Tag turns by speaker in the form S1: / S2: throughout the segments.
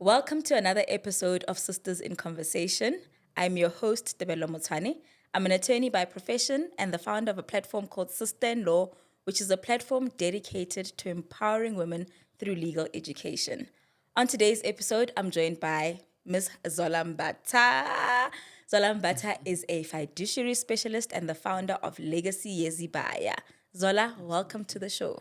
S1: Welcome to another episode of Sisters in Conversation. I'm your host, Debelo Motane. I'm an attorney by profession and the founder of a platform called Sister in Law, which is a platform dedicated to empowering women through legal education. On today's episode, I'm joined by Ms. Zola Mbatha. Zola Mbatha is a fiduciary specialist and the founder of Legacy Yezibaya. Zola, welcome to the show.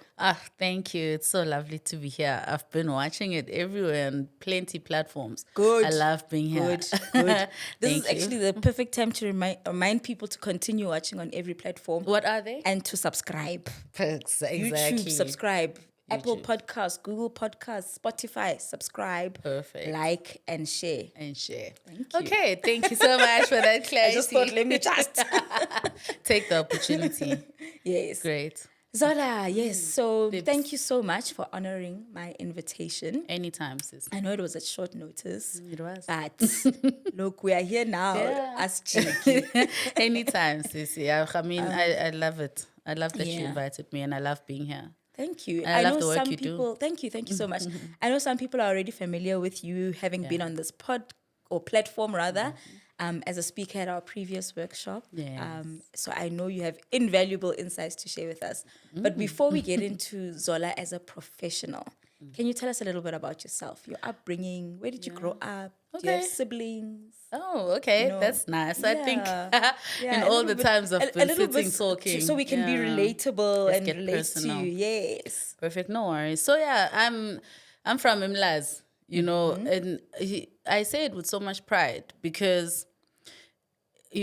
S2: Thank you. It's so lovely to be here. I've been watching it everywhere on plenty platforms.
S1: Good.
S2: I love being here.
S1: Good. This is actually the perfect time to remind people to continue watching on every platform.
S2: What are they?
S1: And to subscribe.
S2: Exactly.
S1: YouTube, subscribe. Apple Podcasts, Google Podcasts, Spotify, subscribe.
S2: Perfect.
S1: Like and share.
S2: Thank you.
S1: Okay,
S2: thank you so much for that clarity.
S1: I just thought, let me just
S2: take the opportunity.
S1: Yes.
S2: Great.
S1: Zola, yes. So thank you so much for honoring my invitation.
S2: Anytime, sis.
S1: I know it was at short notice.
S2: It was.
S1: But look, we are here now. As cheeky.
S2: Anytime, sis. Yeah, I mean, I love it. I love that you invited me and I love being here.
S1: Thank you.
S2: I love
S1: know
S2: the work
S1: some
S2: you
S1: people.
S2: do.
S1: Thank you so much. I know some people are already familiar with you, having been on this pod or platform rather, as a speaker at our previous workshop.
S2: Yes.
S1: So I know you have invaluable insights to share with us. But before we get into Zola as a professional, can you tell us a little bit about yourself, your upbringing? Where did you grow up? Do you have siblings?
S2: Oh, okay. That's nice. I think in all the
S1: bit,
S2: times I've been sitting talking.
S1: So we can be relatable
S2: Let's
S1: and
S2: get
S1: relate
S2: personal.
S1: to you. Yes.
S2: Perfect. No worries. So yeah, I'm from Umlazi, and I say it with so much pride because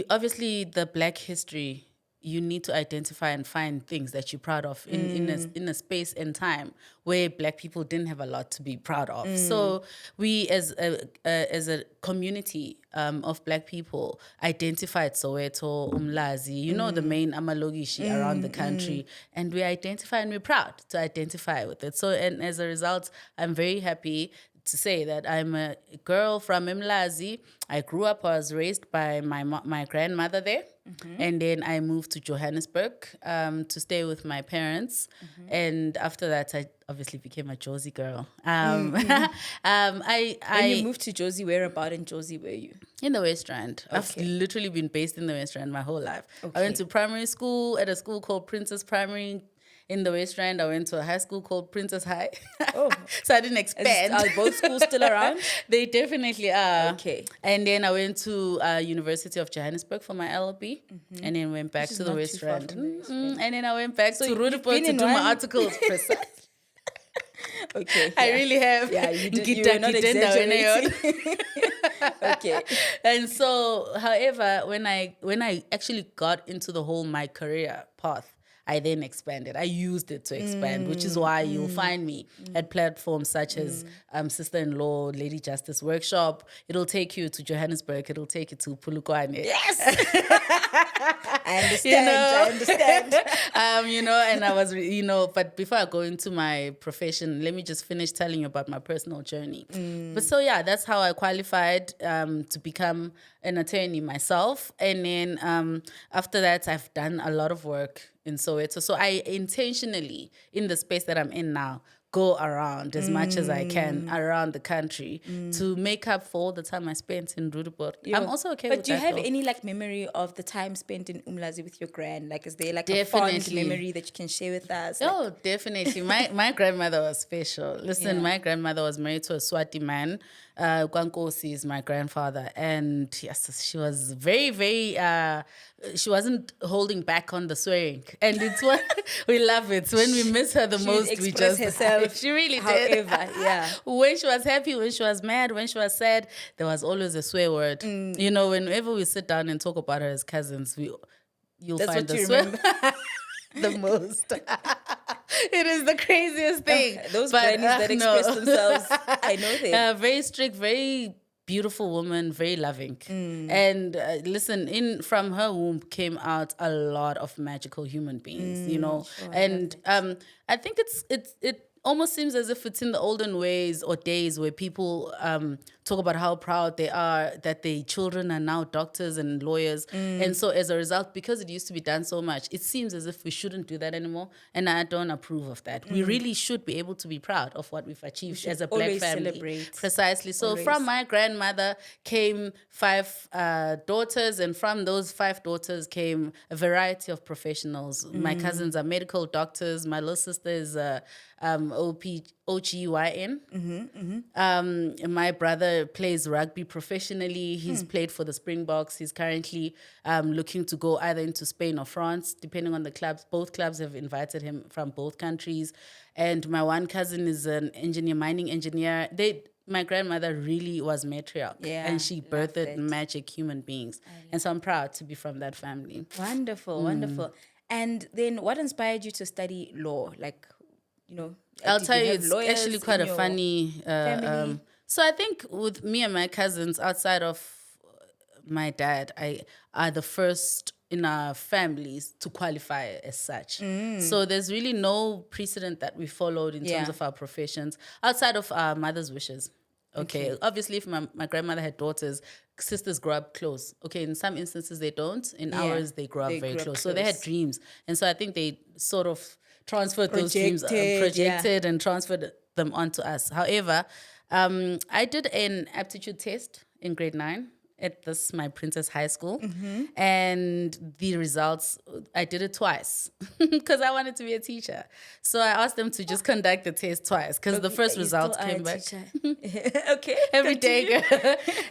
S2: obviously the Black history, you need to identify and find things that you're proud of in a space and time where Black people didn't have a lot to be proud of. So we as a community of Black people identified Soweto, Umlazi, the main amalogishi around the country, and we identify and we're proud to identify with it. So and as a result, I'm very happy to say that I'm a girl from Umlazi. I grew up, I was raised by my grandmother there. And then I moved to Johannesburg to stay with my parents. And after that, I obviously became a Jozi girl.
S1: When you moved to Jozi, where about in Jozi were you?
S2: In the West Rand. I've literally been based in the West Rand my whole life. I went to primary school at a school called Princess Primary. In the West Rand, I went to a high school called Princess High.
S1: Oh.
S2: So I didn't expand.
S1: Are both schools still around?
S2: They definitely are.
S1: Okay.
S2: And then I went to University of Johannesburg for my LLB. And then went back to the West Rand. And then I went back to Rudeport to do my articles.
S1: Okay.
S2: I really have.
S1: Yeah, you were not exaggerating. Okay.
S2: And so, however, when I actually got into the whole my career path, I then expanded. I used it to expand, which is why you'll find me at platforms such as Sister-in-Law, Lady Justice Workshop. It'll take you to Johannesburg. It'll take you to Polokwane.
S1: Yes! I understand.
S2: And I was, but before I go into my profession, let me just finish telling you about my personal journey. But so, yeah, that's how I qualified to become an attorney myself. And then after that, I've done a lot of work in Soweto. So I intentionally, in the space that I'm in now, go around as much as I can around the country to make up for all the time I spent in Rudeport. I'm also okay with that.
S1: But do you have
S2: though.
S1: any memory of the time spent in Umlazi with your gran? Is there a
S2: Definitely.
S1: fond memory that you can share with us?
S2: Oh, definitely. My grandmother was special. Listen, my grandmother was married to a Swati man. Kwankosi is my grandfather. And yes, she was very, very, she wasn't holding back on the swearing. And it's what we love it. When we miss her the most, we just...
S1: herself.
S2: She really did.
S1: However, yeah.
S2: When she was happy, when she was mad, when she was sad, there was always a swear word. Whenever we sit down and talk about her as cousins, you'll
S1: That's
S2: find
S1: what
S2: the
S1: you
S2: swear
S1: remember.
S2: the most. It is the craziest thing.
S1: Those grannies that express themselves, I know them.
S2: Very strict, very beautiful woman, very loving. And listen, from her womb came out a lot of magical human beings,
S1: Sure,
S2: and I think it almost seems as if it's in the olden ways or days where people talk about how proud they are that their children are now doctors and lawyers. And so as a result, because it used to be done so much, it seems as if we shouldn't do that anymore. And I don't approve of that. We really should be able to be proud of what we've achieved as a Black
S1: always
S2: family.
S1: celebrate.
S2: Precisely. So
S1: Always.
S2: from my grandmother came 5 daughters, and from those 5 daughters came a variety of professionals. My cousins are medical doctors. My little sister is OGYN. My brother plays rugby professionally. He's played for the Springboks. He's currently looking to go either into Spain or France, depending on the clubs. Both clubs have invited him from both countries. And my one cousin is an engineer, mining engineer. My grandmother really was matriarch, and she birthed magic human beings. And so I'm proud to be from that family.
S1: Wonderful, wonderful. And then what inspired you to study law? Like,
S2: I'll
S1: did
S2: tell you,
S1: have
S2: it's
S1: lawyers
S2: actually quite
S1: in
S2: a
S1: your
S2: funny.
S1: family?
S2: So I think with me and my cousins, outside of my dad, I are the first in our families to qualify as such. So there's really no precedent that we followed in terms of our professions outside of our mother's wishes. Okay. Obviously, if my grandmother had daughters, sisters grow up close. Okay, in some instances they don't. In ours, they grow up very close. So they had dreams. And so I think they sort of transferred those dreams, projected and transferred them onto us. However, I did an aptitude test in grade 9 at my Princess High School. And the results, I did it twice because I wanted to be a teacher. So I asked them to just conduct the test twice because the first result came back.
S1: Okay.
S2: Every day.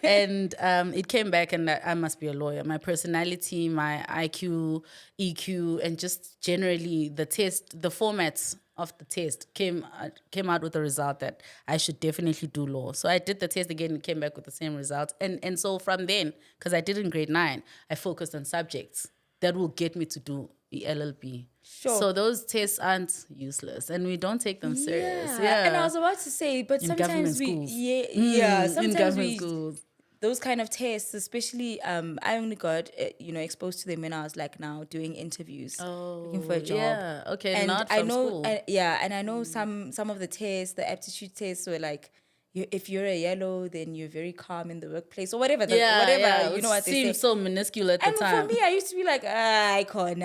S2: And it came back and I must be a lawyer. My personality, my IQ, EQ, and just generally the test, the formats of the test came out with the result that I should definitely do law. So I did the test again and came back with the same result. And so from then, because I did in grade 9, I focused on subjects that will get me to do the LLB.
S1: Sure.
S2: So those tests aren't useless and we don't take them serious.
S1: And I was about to say, but
S2: In
S1: sometimes
S2: government
S1: we,
S2: schools.
S1: sometimes
S2: in government
S1: we,
S2: schools.
S1: those kind of tests, especially, I only got, exposed to them when I was like now doing interviews, looking for a job.
S2: Yeah, okay,
S1: And
S2: not
S1: I
S2: from
S1: know,
S2: school.
S1: and I know some of the tests, the aptitude tests were like, if you're a yellow, then you're very calm in the workplace or whatever. You know what they say.
S2: Seems so minuscule at the time.
S1: And for me, I used to be like, I can't,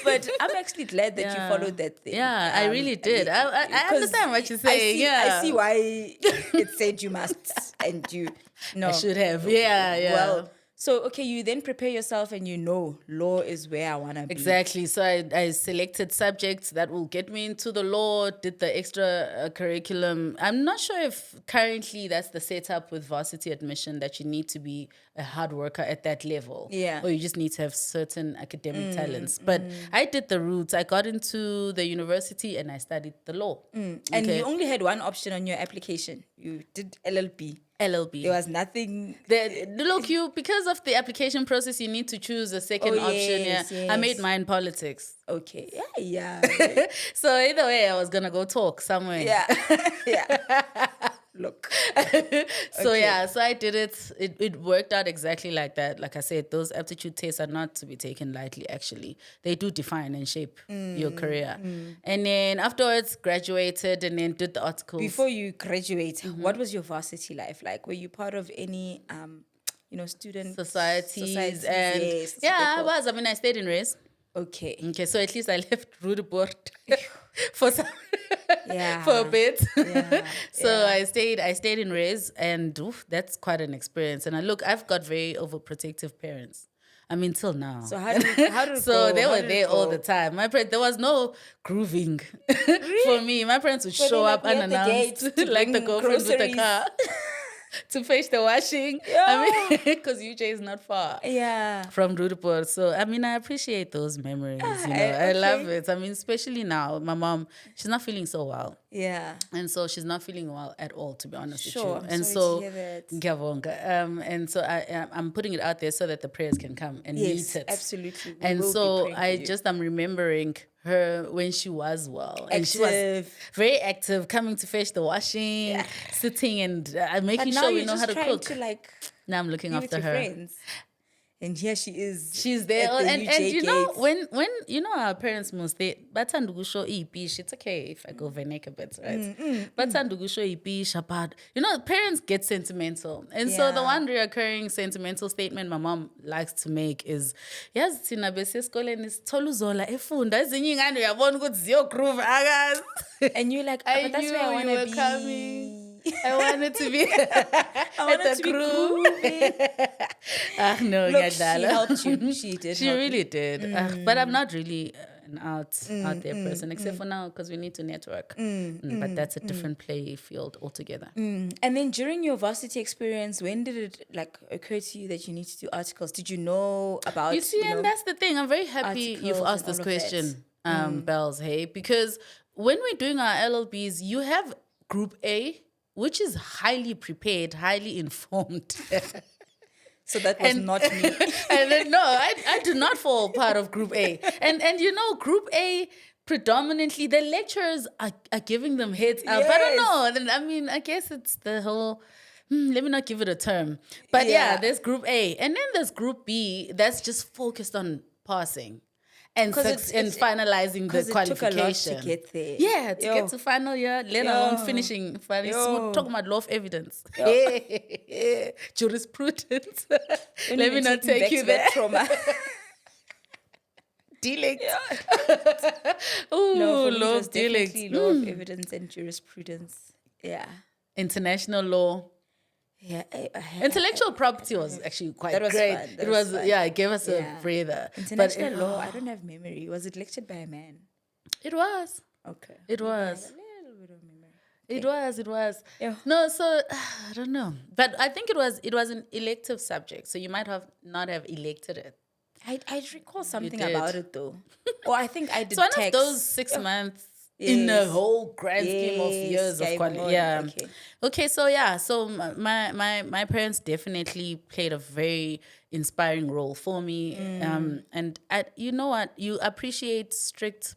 S1: But I'm actually glad that you followed that thing.
S2: Yeah, I really did. I understand what you're saying.
S1: I see why it said you must and you. No,
S2: I should have. Yeah.
S1: Well, so okay, you then prepare yourself and law is where I want to be.
S2: Exactly. So I selected subjects that will get me into the law, did the extra curriculum. I'm not sure if currently that's the setup with varsity admission, that you need to be a hard worker at that level.
S1: Yeah.
S2: Or you just need to have certain academic talents. But I did the routes. I got into the university and I studied the law.
S1: And you only had one option on your application. You did LLB. There was nothing.
S2: Look, because of the application process, you need to choose a second option.
S1: Yes.
S2: I made mine politics.
S1: Okay. Yeah.
S2: So either way, I was gonna go talk somewhere.
S1: Yeah. Look.
S2: So so I did it. It worked out exactly like that. Like I said, those aptitude tests are not to be taken lightly, actually. They do define and shape your career. And then afterwards, graduated and then did the articles.
S1: Before you graduate, what was your varsity life like? Were you part of any, student
S2: societies? And
S1: yes,
S2: I was. I mean, I stayed in Res.
S1: Okay,
S2: so at least I left Rudeboort for some for a bit. So I stayed in Res, and that's quite an experience. And I've got very overprotective parents. I mean, till now.
S1: So how did it
S2: So
S1: go?
S2: they were there all the time. My parents, there was no grooving for me. My parents would show up unannounced, like the girlfriend with the car. To fetch the washing. I mean, because UJ is not far from Rudeboort. So, I mean, I appreciate those memories, I love it. I mean, especially now, my mom, she's not feeling so well.
S1: Yeah.
S2: And so she's not feeling well at all, to be honest with you.
S1: I'm
S2: And
S1: sorry to hear that.
S2: and so I'm putting it out there so that the prayers can come and meet it.
S1: Absolutely.
S2: And so I'm remembering her when she was well. And she was very active, coming to fetch the washing, sitting and making sure we know how to cook.
S1: To
S2: now I'm looking after her.
S1: Friends. And here she is.
S2: She's there,
S1: at the
S2: and
S1: UJ
S2: you know
S1: gates.
S2: when you know our parents must they bathanda ukusho ipisha. It's okay if I go Venek a bit, right? Bathanda ukusho ipisha, but you know parents get sentimental, and so the
S1: Yeah.
S2: one reoccurring sentimental statement my mom likes to make is, "Yazi thina besesikoleni sithola uZola efunda ezinye ingane uyabona ukuthi ziyogroove akazi."
S1: And you're like,
S2: I
S1: but that's
S2: knew
S1: where I want
S2: you
S1: to
S2: were
S1: be.
S2: coming. I wanted to be
S1: I wanted to be grooving.
S2: no,
S1: Look, she helped you. She did.
S2: She
S1: help
S2: really
S1: you.
S2: did. But I'm not really an out there person, except for now because we need to network. But that's a different play field altogether.
S1: And then during your varsity experience, when did it like occur to you that you need to do articles? Did you know about?
S2: You see, and that's the thing. I'm very happy you've
S1: articles
S2: asked
S1: and
S2: this
S1: all of
S2: question, Bells. Hey, because when we're doing our LLBs, you have Group A, which is highly prepared, highly informed.
S1: So that was not me.
S2: And then, no, I do not fall part of Group A. And you know, Group A, predominantly, the lecturers are giving them heads up. I don't know. Then I mean, I guess it's the whole... let me not give it a term. But yeah, there's Group A. And then there's Group B that's just focused on passing. And finalizing the qualification.
S1: It took a lot to get there.
S2: Yeah, to get to final year, let alone finishing. We're talking about law of evidence. Jurisprudence. Let me not take you there.
S1: Trauma.
S2: Dealing.
S1: No,
S2: Ooh,
S1: for me,
S2: law
S1: it was
S2: of dealings.
S1: definitely law of evidence and jurisprudence. Yeah.
S2: International law.
S1: Yeah.
S2: Intellectual property was actually quite
S1: That was
S2: great.
S1: fun.
S2: It was, it gave us a breather.
S1: International law, I don't have memory. Was it lectured by a man?
S2: It was.
S1: Okay.
S2: It was.
S1: A little bit of memory.
S2: It was.
S1: Yeah.
S2: No, so I don't know. But I think it was an elective subject. So you might not have elected it.
S1: I recall something about it though. Or I think I did
S2: It's one
S1: text.
S2: of those 6 months in the whole grand scheme of years of quality. Yeah. Okay. So yeah. So my parents definitely played a very inspiring role for me. And you know what? You appreciate strict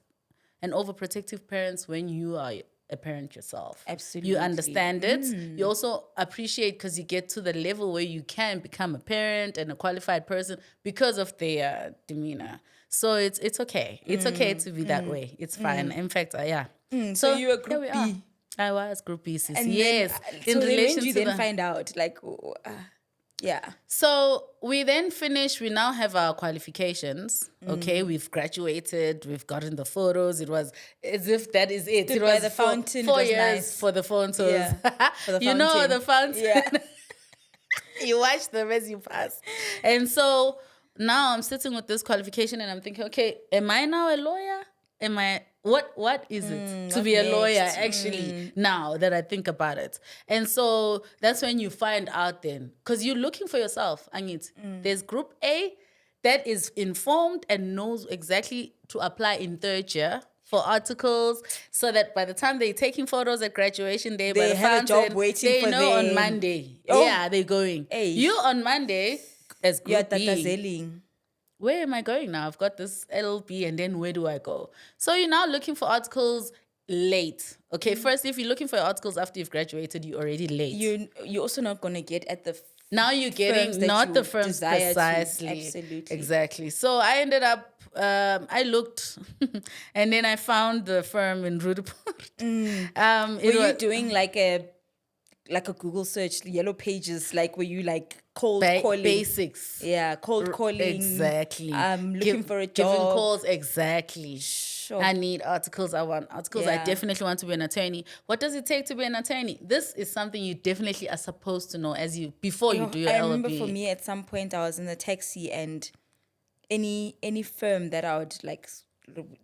S2: and overprotective parents when you are a parent yourself.
S1: Absolutely.
S2: You understand it. You also appreciate because you get to the level where you can become a parent and a qualified person because of their demeanor. So it's okay. It's okay to be that way. It's fine. In fact, yeah.
S1: So you were Group B.
S2: I was Group B, sis.
S1: And
S2: yes.
S1: Then, so when did you then find out? Like, yeah.
S2: So we then finished. We now have our qualifications. Okay, we've graduated. We've gotten the photos. It was as if that is it.
S1: Stood
S2: it was
S1: by the fountain.
S2: 4
S1: it was
S2: years
S1: nice.
S2: for the photos.
S1: Yeah. For the
S2: you know the fountain.
S1: Yeah.
S2: You watch them as you pass. And so now I'm sitting with this qualification and I'm thinking, okay, am I now a lawyer? Am I what is it to be a lawyer actually now that I think about it? And so that's when you find out then, because you're looking for yourself. Angit, there's Group A that is informed and knows exactly to apply in 3rd year for articles, so that by the time they're taking photos at graduation day,
S1: they have a job waiting for them.
S2: They know on Monday.
S1: Oh.
S2: Yeah, they're going.
S1: Hey.
S2: You on Monday as Group B.
S1: You're
S2: Where am I going now? I've got this LLB, and then where do I go? So you're now looking for articles late. Okay, first, if you're looking for articles after you've graduated, you're already late.
S1: You're also not going to get at the
S2: now you're getting not the firms precisely.
S1: Absolutely.
S2: Exactly. So I ended up, I looked, and then I found the firm in Rudeport.
S1: Were you doing like a Google search, yellow pages, like were you like cold calling?
S2: Basics.
S1: Yeah, cold calling.
S2: Exactly.
S1: Looking for a job.
S2: Giving calls, exactly.
S1: Sure.
S2: I need articles. I want articles.
S1: Yeah.
S2: I definitely want to be an attorney. What does it take to be an attorney? This is something you definitely are supposed to know before you do your LLB.
S1: I remember for me at some point I was in a taxi, and any firm that I would like,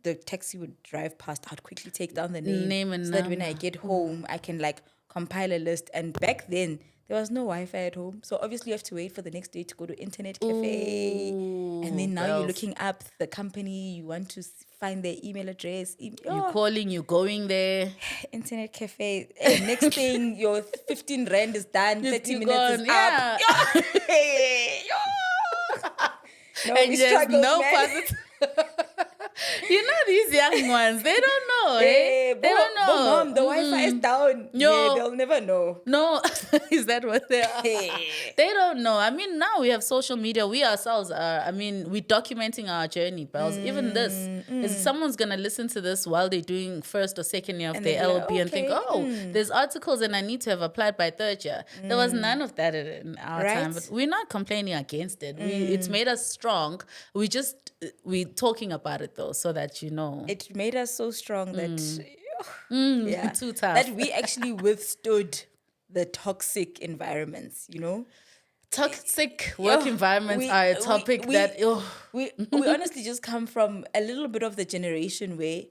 S1: the taxi would drive past, I'd quickly take down the name
S2: and
S1: so that when I get home I can like compile a list. And back then there was no Wi-Fi at home, so obviously you have to wait for the next day to go to internet cafe. And then now you're looking up the company, you want to find their email address.
S2: You're calling, you're going there.
S1: Internet cafe. Next thing, your 15 rand is done, 30 minutes
S2: gone.
S1: is
S2: Yeah.
S1: up. No,
S2: and
S1: we
S2: there's
S1: struggled,
S2: no
S1: man.
S2: positive. these young ones, they don't know.
S1: Hey,
S2: They don't know.
S1: Mom, the Wi-Fi is down.
S2: Yo.
S1: Yeah, they'll never know.
S2: No, is that what they are?
S1: Hey.
S2: They don't know. I mean, now we have social media. We ourselves are, we're documenting our journey, pals. Even this, is someone's going to listen to this while they're doing first or second year of their LLB and think, there's articles and I need to have applied by third year. There was none of that in our time. But we're not complaining against it. It's made us strong. We're talking about it though, so that you know.
S1: It made us so strong that
S2: too tough.
S1: that we actually withstood the toxic environments,
S2: Toxic work environments are a topic
S1: we honestly just come from a little bit of the generation where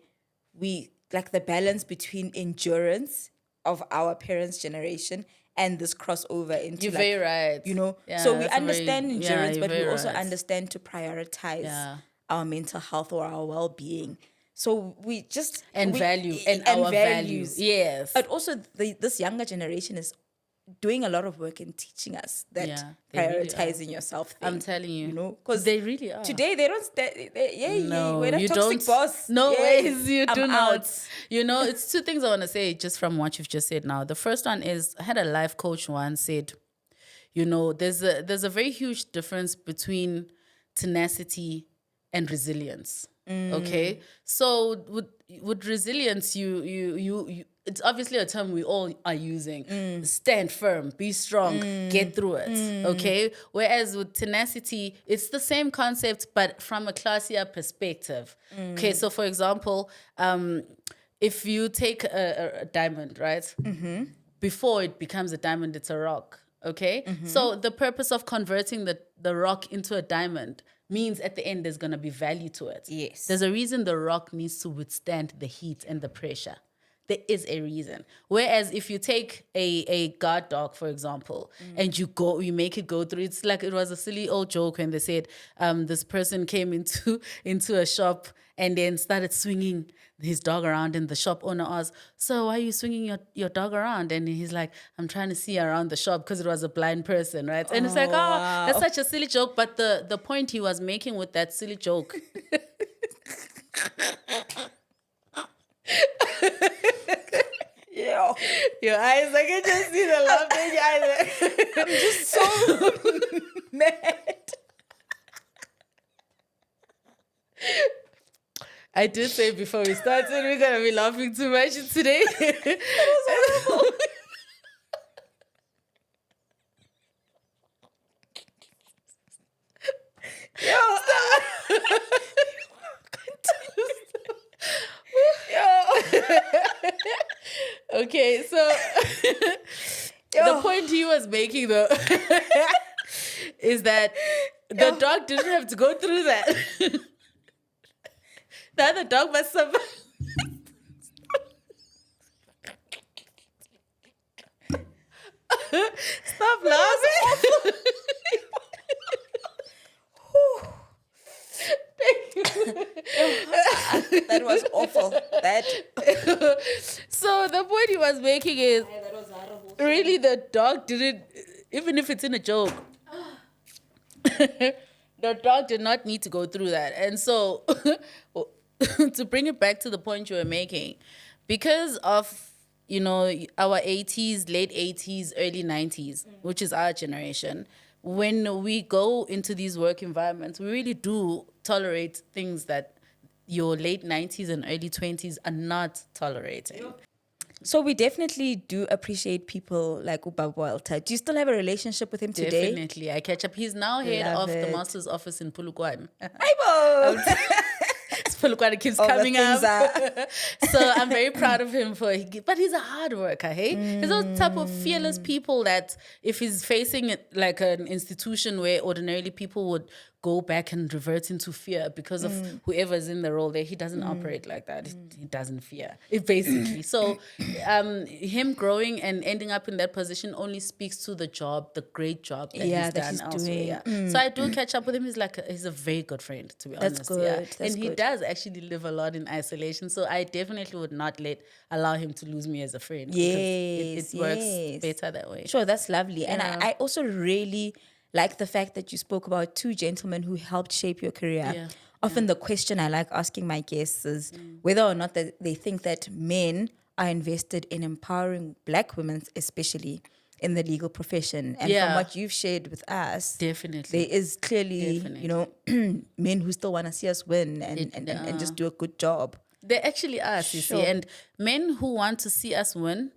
S1: we like the balance between endurance of our parents' generation and this crossover into
S2: You're very right.
S1: Yeah, so we understand endurance, but we also understand to prioritize our mental health or our well-being. So we just
S2: value and our values. Yes.
S1: But also this younger generation is doing a lot of work in teaching us that prioritizing really yourself thing.
S2: I'm telling you.
S1: Because
S2: they really are.
S1: Today they don't we're not
S2: you
S1: toxic
S2: don't.
S1: boss.
S2: No ways you
S1: I'm
S2: do
S1: out.
S2: not. It's two things I want to say just from what you've just said now. The first one is I had a life coach once said, there's a very huge difference between tenacity and resilience. Okay? So with resilience, you it's obviously a term we all are using. Stand firm, be strong, get through it. Okay? Whereas with tenacity, it's the same concept, but from a classier perspective. Okay, so for example, if you take a diamond, right? Before it becomes a diamond, it's a rock. Okay? So the purpose of converting the rock into a diamond means at the end there's going to be value to it.
S1: Yes.
S2: There's a reason the rock needs to withstand the heat and the pressure. There is a reason. Whereas if you take a guard dog, for example, and you make it go through, it's like it was a silly old joke when they said this person came into a shop and then started swinging his dog around, and the shop owner asked, "So why are you swinging your dog around?" And he's like, "I'm trying to see around the shop," because it was a blind person, right? And it's like, that's such a silly joke. But the point he was making with that silly joke
S1: Yeah.
S2: Your eyes, I can just see the love in your eyes.
S1: I'm just so mad.
S2: I did say before we started, we're going to be laughing too much today.
S1: That was horrible.
S2: Okay, so the point he was making though is that the dog didn't have to go through that. The other dog must survive. Stop laughing.
S1: That was awful.
S2: So the point he was making is really the dog didn't, even if it's in a joke, the dog did not need to go through that. And so to bring it back to the point you were making, because of our 80s, late 80s, early 90s, which is our generation, when we go into these work environments, we really do tolerate things that your late 90s and early 20s are not tolerating.
S1: So we definitely do appreciate people like Ubaba Walter. Do you still have a relationship with him today?
S2: Definitely. I catch up. He's now head of the master's office in Polokwane.
S1: Aibo!
S2: Polokwane keeps coming up. So I'm very proud of him but he's a hard worker, hey? He's those type of fearless people that if he's facing like an institution where ordinarily people would go back and revert into fear because of whoever's in the role there, he doesn't operate like that. He doesn't fear it, basically. So him growing and ending up in that position only speaks to the great job that he's done elsewhere. So I do catch up with him. He's a very good friend, to be honest.
S1: That's good.
S2: And he does actually live a lot in isolation. So I definitely would not allow him to lose me as a friend.
S1: Yes,
S2: it works better that way.
S1: Sure, that's lovely. Yeah. And I also really like the fact that you spoke about two gentlemen who helped shape your career. often the question I like asking my guests is whether or not that they think that men are invested in empowering Black women, especially in the legal profession. And from what you've shared with us,
S2: Definitely.
S1: there is clearly, you know, men who still want to see us win and just do a good job.
S2: They actually are, Sissy. And men who want to see us win,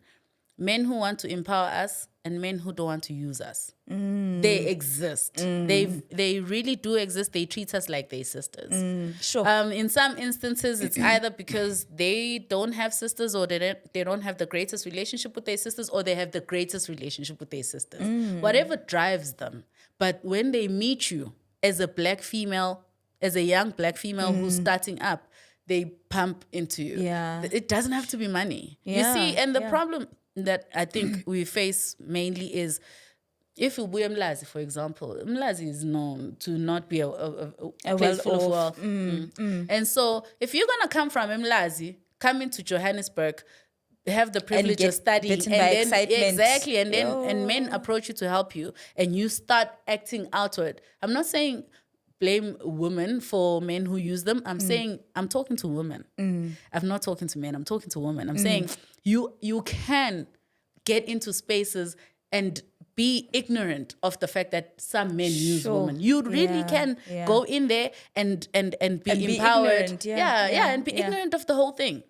S2: men who want to empower us, and men who don't want to use us. They exist. They really do exist. They treat us like they're sisters. In some instances, it's either because they don't have sisters, or they don't have the greatest relationship with their sisters, or they have the greatest relationship with their sisters. Whatever drives them. But when they meet you as a Black female, as a young Black female who's starting up, they pump into you. It doesn't have to be money. You see, and the problem that I think we face mainly is, if you be Umlazi, for example, Umlazi is known to not be a place full of wealth. And so if you're going to come from Umlazi, come into Johannesburg, have the privilege of studying, and then exactly, and then and men approach you to help you, and you start acting outward. I'm not saying blame women for men who use them. I'm saying, I'm talking to women. I'm not talking to men. I'm talking to women. I'm saying you can get into spaces and be ignorant of the fact that some men use women. You really can go in there and be empowered. And be ignorant of the whole thing.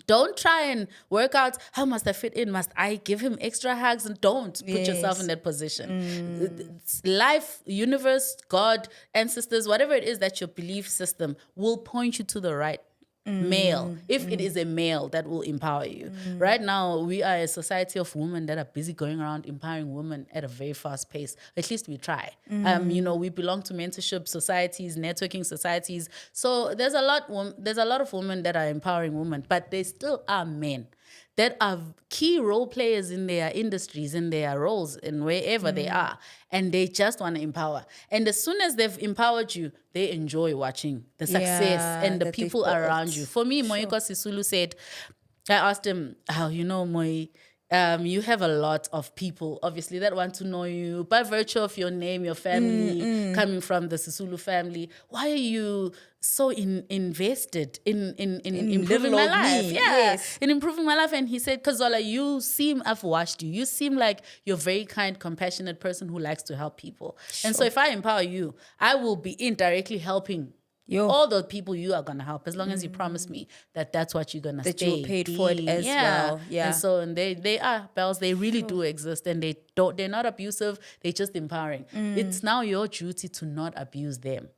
S2: Don't try and work out, how must I fit in? Must I give him extra hugs? And don't put yourself in that position. Life, universe, God, ancestors, whatever it is that your belief system will point you to the right male, if it is a male that will empower you. Right now, we are a society of women that are busy going around empowering women at a very fast pace. At least we try. You know, we belong to mentorship societies, networking societies. So there's a lot of women that are empowering women, but there still are men that are key role players in their industries, in their roles, and wherever they are. And they just want to empower. And as soon as they've empowered you, they enjoy watching the success and the people around you. For me, Moiko Sisulu said, I asked him, you know, Moi, you have a lot of people, obviously, that want to know you by virtue of your name, your family, coming from the Sisulu family. Why are you so invested in improving my life? In improving my life. And he said, because Zola, I've watched you. You seem like you're a very kind, compassionate person who likes to help people. And so if I empower you, I will be indirectly helping all the people you are going to help, as long as you promise me that that's what you're going to stay.
S1: That you're paid for it as well.
S2: And so, and they are, bells, they really do exist, and they're not abusive, they're just empowering. It's now your duty to not abuse them,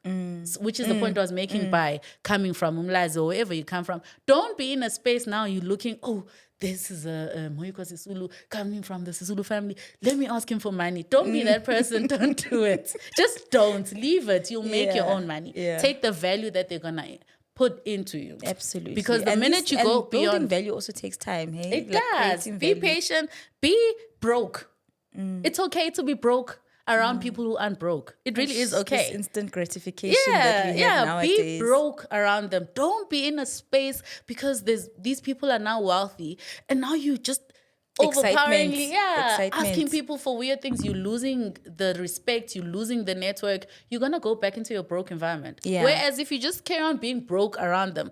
S2: which is the point I was making by coming from Umlazi or wherever you come from. Don't be in a space now you're looking, this is a Moiko Sisulu coming from the Sisulu family. Let me ask him for money. Don't be that person. Don't do it. Just don't. Leave it. You'll make your own money. Take the value that they're going to put into you.
S1: Absolutely.
S2: Because the minute you go beyond...
S1: building value also takes time, hey?
S2: It does. Be patient. Be broke. It's okay to be broke around people who aren't broke. It really is okay.
S1: This instant gratification that we have nowadays.
S2: Be broke around them. Don't be in a space because these people are now wealthy, and now you just overpoweringly asking people for weird things. You're losing the respect, you're losing the network, you're gonna go back into your broke environment. Whereas if you just carry on being broke around them,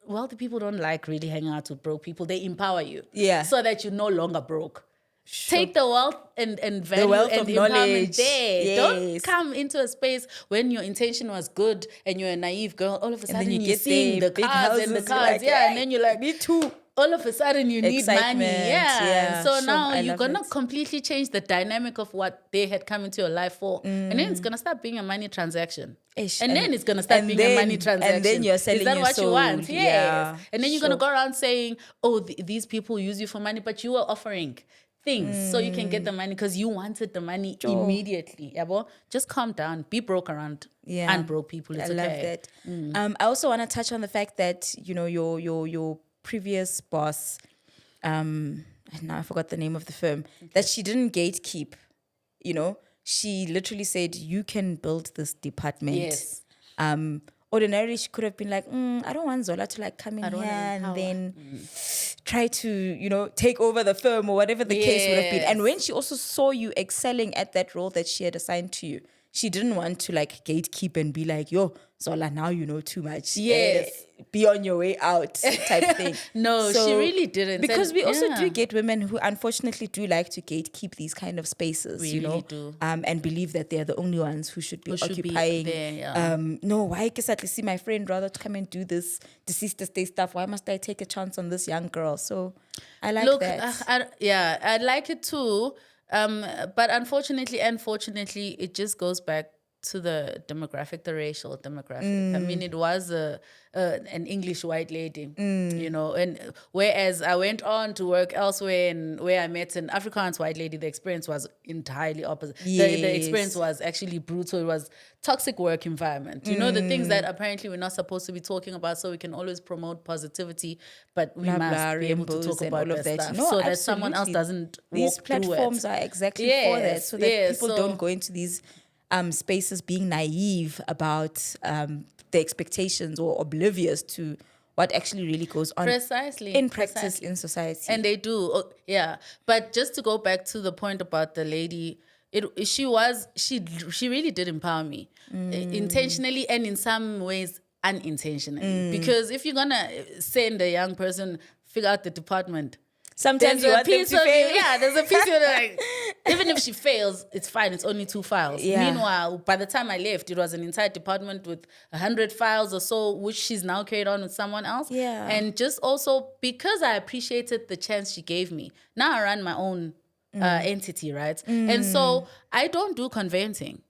S2: wealthy people don't like really hanging out with broke people. They empower you so that you're no longer broke. Take the wealth and value, the wealth and the empowerment there. Don't come into a space when your intention was good and you're a naive girl. All of a sudden you're seeing the cars and the cars. Like, and then you're like, me too. All of a sudden you need money. So now you're going to completely change the dynamic of what they had come into your life for. And then it's going to start being a money transaction. And then it's going to start being a money transaction.
S1: And then you're selling your soul.
S2: Is that what you want? Yes. And then you're going to go around saying, these people use you for money, but you were offering things so you can get the money because you wanted the money immediately. Just calm down. Be broke around unbroke people. It's okay.
S1: I love that. I also want to touch on the fact that, you know, your previous boss, and now I forgot the name of the firm, that she didn't gatekeep. You know, she literally said, you can build this department.
S2: Yes.
S1: Ordinarily, she could have been like, I don't want Zola to like come in here and then try to, you know, take over the firm or whatever the case would have been. And when she also saw you excelling at that role that she had assigned to you, she didn't want to like gatekeep and be like, yo, Zola, now you know too much.
S2: Yes.
S1: Be on your way out type thing.
S2: No, she really didn't.
S1: Because
S2: And,
S1: we also do
S2: yeah.
S1: get women who unfortunately do like to gatekeep these kind of spaces,
S2: We
S1: you know,
S2: really do.
S1: and believe that they're the only ones who should be occupying.
S2: there, yeah.
S1: No, why can I see my friend rather to come and do this deceased estate stuff? Why must I take a chance on this young girl? So I like that.
S2: I like it too. But unfortunately, it just goes back to the demographic, the racial demographic. I mean, it was an English white lady, you know, and whereas I went on to work elsewhere and where I met an Afrikaans white lady, the experience was entirely opposite. The experience was actually brutal. It was toxic work environment. You know, the things that apparently we're not supposed to be talking about, so we can always promote positivity, but we must be able to talk about all of that stuff so that someone else doesn't
S1: These
S2: walk through it.
S1: platforms are exactly for that, so that people don't go into these spaces being naive about the expectations or oblivious to what actually really goes on in practice in society.
S2: And they do, yeah. But just to go back to the point about the lady, she really did empower me intentionally and in some ways unintentionally. Because if you're gonna send a young person figure out the department,
S1: sometimes you want them to fail.
S2: Yeah, there's a piece where like, even if she fails, it's fine. It's only 2 files.
S1: Yeah.
S2: Meanwhile, by the time I left, it was an entire department with 100 files or so, which she's now carried on with someone else.
S1: Yeah.
S2: And just also because I appreciated the chance she gave me, now I run my own entity, right? And so I don't do conveyancing.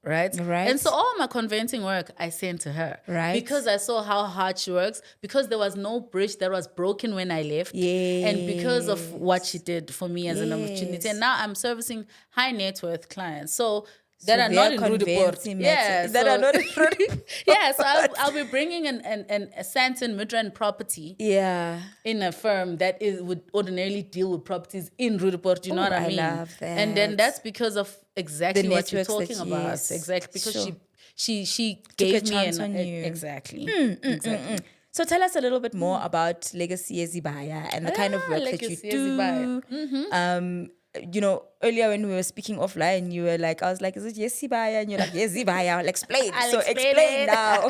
S2: Right. And so all my conveyancing work I sent to her.
S1: Right.
S2: Because I saw how hard she works, because there was no bridge that was broken when I left. And because of what she did for me as an opportunity. And now I'm servicing high net worth clients. So that are not in Rudeport. Yeah,
S1: that are not in Rudeport.
S2: Yeah, so I'll be bringing a Santon Midrand property in a firm that would ordinarily deal with properties in Rudeport. You know what I mean?
S1: I love that.
S2: And then that's because of exactly what you're talking about.
S1: Yes.
S2: Exactly, because she gave me
S1: on you.
S2: Exactly. Exactly.
S1: So tell us a little bit more about Legacy Yezibaya and the kind of work that you do. You know, earlier when we were speaking offline, you were like, I was like, is it Yezibaya? And you're like, Yezibaya. I'll explain. Explain now.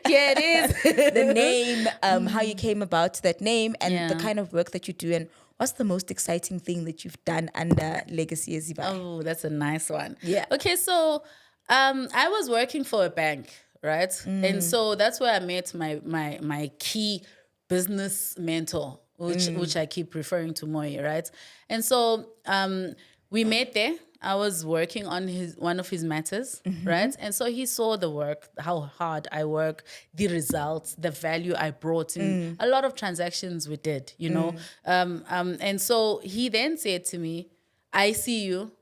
S2: Here it is.
S1: The name, how you came about that name, and the kind of work that you do, and what's the most exciting thing that you've done under Legacy Yezibaya?
S2: Oh, that's a nice one.
S1: Yeah.
S2: Okay, so I was working for a bank, right? And so that's where I met my key business mentor, which I keep referring to Moy, right? And so we met there. I was working on one of his matters, right? And so he saw the work, how hard I work, the results, the value I brought in a lot of transactions we did, you know. And so he then said to me, I see you,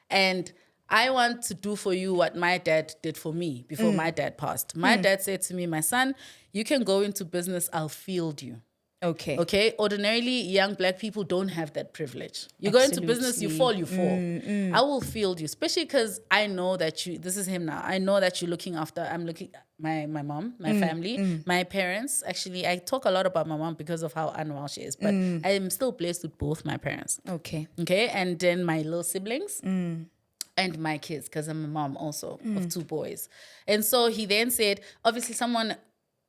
S2: and I want to do for you what my dad did for me before my dad passed. My dad said to me, my son, you can go into business, I'll field you. Okay. Ordinarily, young black people don't have that privilege. You go into business, you fall. I will field you, especially because I know that this is him now. I know that you're looking after, I'm looking my mom, my family, my parents. Actually, I talk a lot about my mom because of how unwell she is, but I am still blessed with both my parents. Okay. And then my little siblings. And my kids, because I'm a mom also of 2 boys. And so he then said, obviously someone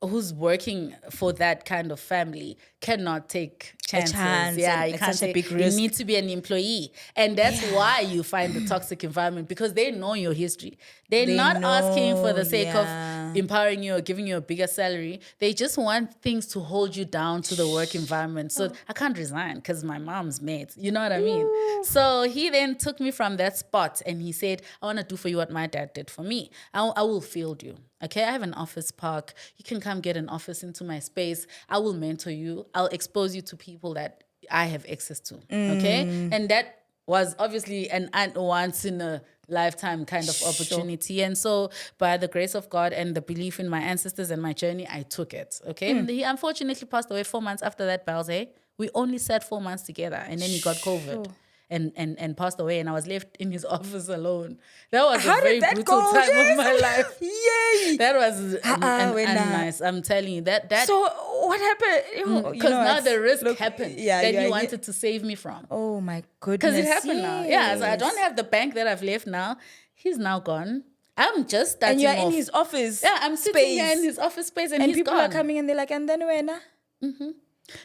S2: who's working for that kind of family cannot take chances. Yeah, you can't take a big risk. You need to be an employee. And that's why you find the toxic environment, because they know your history. They're not asking for the sake of empowering you or giving you a bigger salary. They just want things to hold you down to the work environment. So I can't resign because my mom's mate. You know what I mean? So he then took me from that spot and he said, I want to do for you what my dad did for me. I will field you. Okay, I have an office park. You can come get an office into my space. I will mentor you. I'll expose you to people that I have access to. Okay? And that was obviously an once in a lifetime kind of opportunity. And so by the grace of God and the belief in my ancestors and my journey, I took it. Okay? And he unfortunately passed away 4 months after that, Pals. We only sat 4 months together and then he got COVID. And passed away, and I was left in his office alone. That was a very brutal time of my life. Yay! That was nice. I'm telling you that.
S1: So what happened?
S2: Because now the risk happened that he wanted to save me from.
S1: Oh my goodness!
S2: Because it happened now. Yeah, so I don't have the bank that I've left now. He's now gone. I'm just starting
S1: And you're
S2: off.
S1: in his office.
S2: Yeah, I'm sitting here in his office space and he's
S1: people
S2: gone.
S1: are coming and they're like, and then when?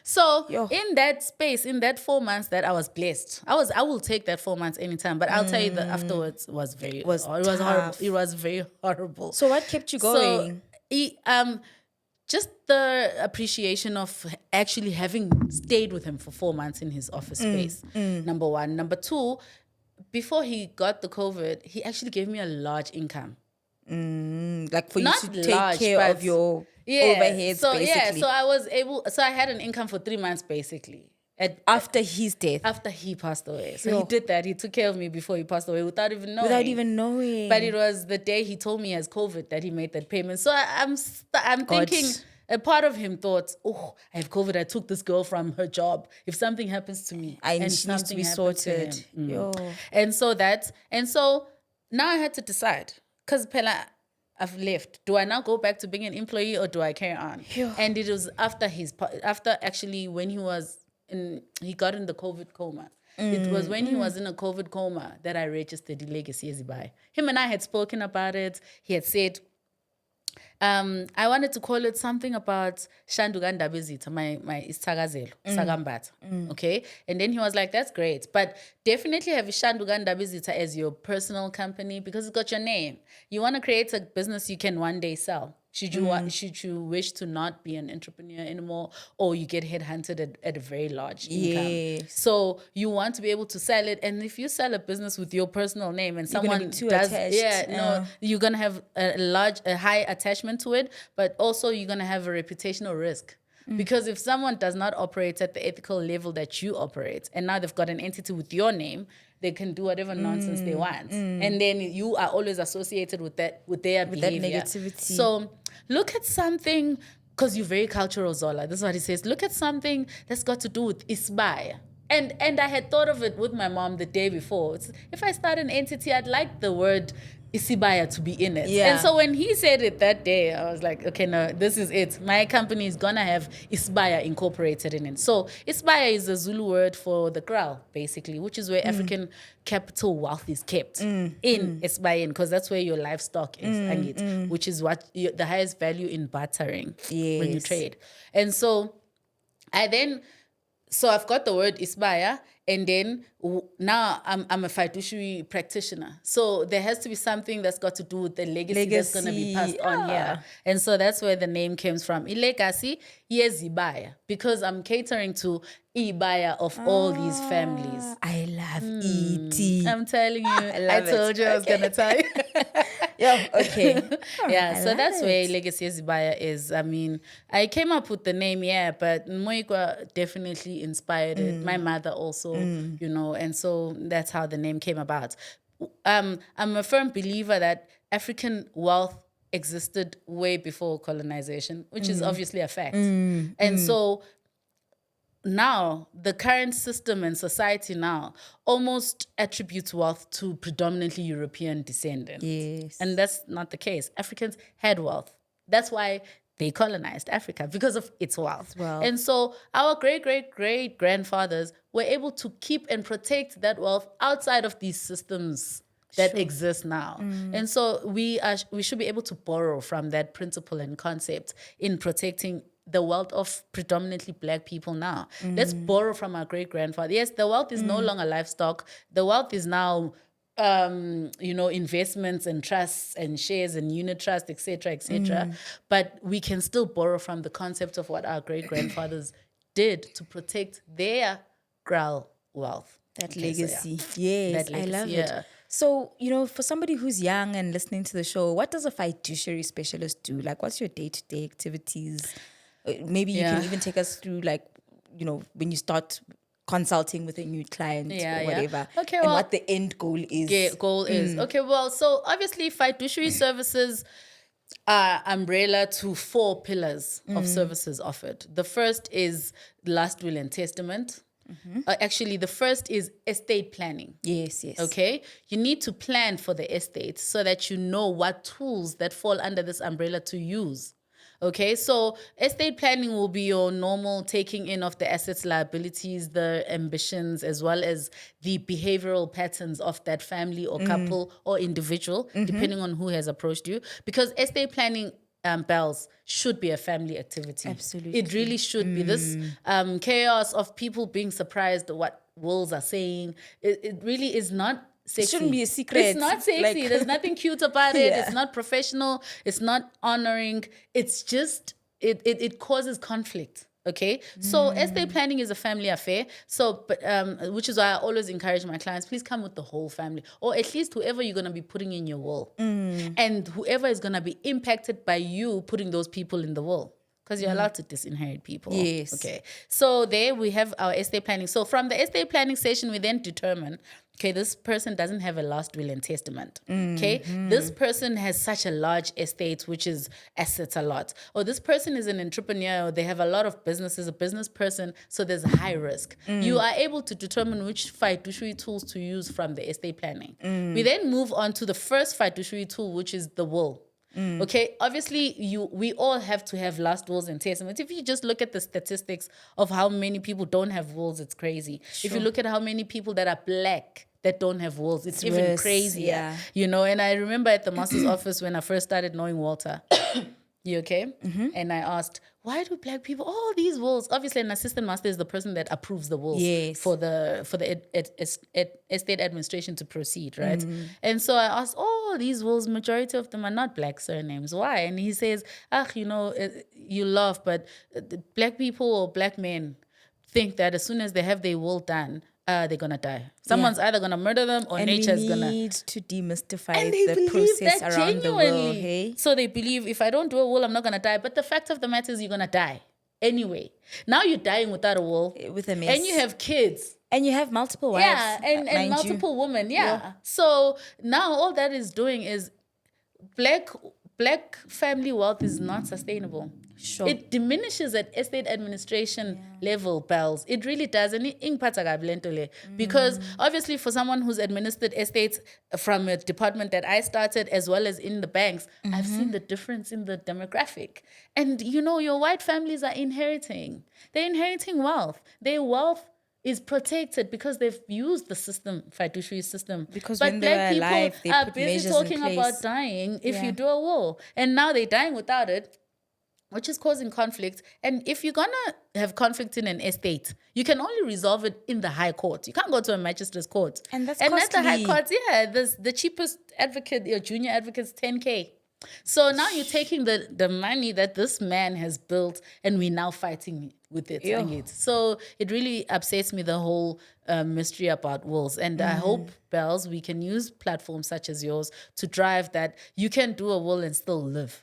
S2: So
S1: Yo.
S2: in that space, in that 4 months that I was blessed, I will take that 4 months anytime. But I'll tell you that afterwards was very it was horrible. It was very horrible.
S1: So what kept you going?
S2: So just the appreciation of actually having stayed with him for 4 months in his office space. Number one. Number two, before he got the COVID, he actually gave me a large income.
S1: Like for
S2: Not
S1: you to
S2: large,
S1: take care
S2: but-
S1: of your overheads, basically.
S2: So I was able. So I had an income for 3 months, basically.
S1: After his death.
S2: After he passed away. So he did that. He took care of me before he passed away without even knowing.
S1: Without even knowing.
S2: But it was the day he told me he has COVID that he made that payment. So I'm thinking, a part of him thought, oh, I have COVID. I took this girl from her job. If something happens to me,
S1: And
S2: and
S1: she needs to
S2: something
S1: be
S2: happens to
S1: sorted.
S2: him.
S1: Yo.
S2: And so now I had to decide. Because Pela, I've left. Do I now go back to being an employee or do I carry on?
S1: Yeah.
S2: And it was after actually when he got in the COVID coma. It was when he was in a COVID coma that I registered the Legacy Yezibaya. Him and I had spoken about it. He had said, I wanted to call it something about Shanduganda Bezita, my Isagazelo, Sagambata. Okay. And then he was like, that's great. But definitely have Shanduganda Bezita as your personal company because it's got your name. You want to create a business you can one day sell. Should you wish to not be an entrepreneur anymore, or you get headhunted at a very large income?
S1: Yes.
S2: So you want to be able to sell it, and if you sell a business with your personal name and
S1: You're gonna
S2: someone
S1: be too
S2: does,
S1: attached.
S2: you're gonna have a high attachment to it, but also you're gonna have a reputational risk. Because if someone does not operate at the ethical level that you operate, and now they've got an entity with your name, they can do whatever nonsense they want, and then you are always associated with their behavior.
S1: That negativity.
S2: So look at something, because you're very cultural, Zola. This is what he says. Look at something that's got to do with Isbaya. And I had thought of it with my mom the day before. If I start an entity, I'd like the word Isibaya to be in it.
S1: Yeah.
S2: And so when he said it that day, I was like, okay, no, this is it. My company is going to have Isibaya incorporated in it. So Isibaya is a Zulu word for the kraal, basically, which is where African capital wealth is kept in Isbayan, because that's where your livestock is, Angit, which is what the highest value in bartering when you trade. And so So I've got the word Isbaya, and then now I'm a fiduciary practitioner. So there has to be something that's got to do with the legacy that's going to be passed on here. And so that's where the name comes from. Legacy Yezibaya, because I'm catering to Ibaya of all these families.
S1: I love eating.
S2: I'm telling you, I told you I was going to tell you.
S1: Okay.
S2: Yeah, so that's where Legacy Yezibaya is. I mean, I came up with the name, but Moikwa definitely inspired it. My mother also, and so that's how the name came about. I'm a firm believer that African wealth existed way before colonization, which is obviously a fact. And so now, the current system and society now almost attributes wealth to predominantly European descendants.
S1: Yes.
S2: And that's not the case. Africans had wealth. That's why they colonized Africa, because of its wealth. And so our great-great-great-grandfathers were able to keep and protect that wealth outside of these systems that exist now. And so we should be able to borrow from that principle and concept in protecting the wealth of predominantly Black people now. Let's borrow from our great-grandfather. Yes, the wealth is no longer livestock. The wealth is now, investments and trusts and shares and unit trust, etc., etc. But we can still borrow from the concept of what our great-grandfathers did to protect their growl wealth.
S1: That legacy. Yes,
S2: That legacy,
S1: I love it. So, for somebody who's young and listening to the show, what does a fiduciary specialist do? Like, what's your day-to-day activities? Maybe you can even take us through, when you start consulting with a new client or whatever.
S2: Okay,
S1: and what the end goal is.
S2: Okay, well, so obviously fiduciary services are umbrella to 4 pillars of services offered. The first is last will and testament. Actually, the first is estate planning.
S1: Yes.
S2: Okay? You need to plan for the estate so that you know what tools that fall under this umbrella to use. Okay, so estate planning will be your normal taking in of the assets, liabilities, the ambitions, as well as the behavioral patterns of that family or couple or individual, depending on who has approached you. Because estate planning, bells, should be a family activity.
S1: Absolutely.
S2: It really should be. This chaos of people being surprised at what wills are saying, it really is not sexy.
S1: It shouldn't be a secret.
S2: It's not sexy.
S1: Like,
S2: there's nothing cute about it.
S1: Yeah.
S2: It's not professional. It's not honoring. It's just, it causes conflict. Okay, so estate planning is a family affair. So, but which is why I always encourage my clients: please come with the whole family, or at least whoever you're gonna be putting in your will, and whoever is gonna be impacted by you putting those people in the will, because you're allowed to disinherit people.
S1: Yes.
S2: Okay. So there we have our estate planning. So from the estate planning session, we then determine, okay, this person doesn't have a last will and testament. Okay. This person has such a large estate, which is assets a lot. Or this person is an entrepreneur, or they have a lot of businesses, a business person, so there's a high risk. You are able to determine which fiduciary tools to use from the estate planning. We then move on to the first fiduciary tool, which is the will. Okay, obviously we all have to have last wills and testaments. If you just look at the statistics of how many people don't have wills, it's crazy. If you look at how many people that are black that don't have wills, it's even
S1: worse,
S2: crazier.
S1: yeah.
S2: You know, and I remember at the master's office when I first started knowing Walter. You okay? And I asked, why do black people all these wills? Obviously, an assistant master is the person that approves the wills for the estate administration to proceed, right? And so I asked, these wills, majority of them are not black surnames. Why? And he says, you know, you laugh, but black people or black men think that as soon as they have their will done, they're gonna die. Someone's either gonna murder them or nature's gonna.
S1: And we need to demystify
S2: And they
S1: the
S2: believe
S1: process
S2: that
S1: around
S2: genuinely.
S1: the will. Hey,
S2: So they believe if I don't do a will, I'm not gonna die. But the fact of the matter is, you're gonna die anyway. Now you're dying without a will,
S1: with a mess,
S2: and you have kids.
S1: and you have multiple wives.
S2: Yeah, and
S1: mind
S2: multiple women. Yeah. So now all that is doing is black family wealth is not sustainable.
S1: Sure.
S2: It diminishes at estate administration level, bells. It really does. And because obviously for someone who's administered estates from a department that I started, as well as in the banks, I've seen the difference in the demographic. And you know, your white families are inheriting. They're inheriting wealth. Their wealth is protected because they've used the system, fiduciary system.
S1: Because
S2: but
S1: when they were alive, they
S2: are
S1: put
S2: busy
S1: measures in
S2: talking
S1: place.
S2: about dying if you do a will. And now they're dying without it, which is causing conflict. And if you're going to have conflict in an estate, you can only resolve it in the High Court. You can't go to a magistrate's court.
S1: And that's
S2: at the High
S1: costly.
S2: Court, the cheapest advocate, your junior advocate's 10K. So now you're taking the money that this man has built, and we're now fighting with it. So it really upsets me, the whole mystery about wills. And I hope, Bells, we can use platforms such as yours to drive that you can do a will and still live.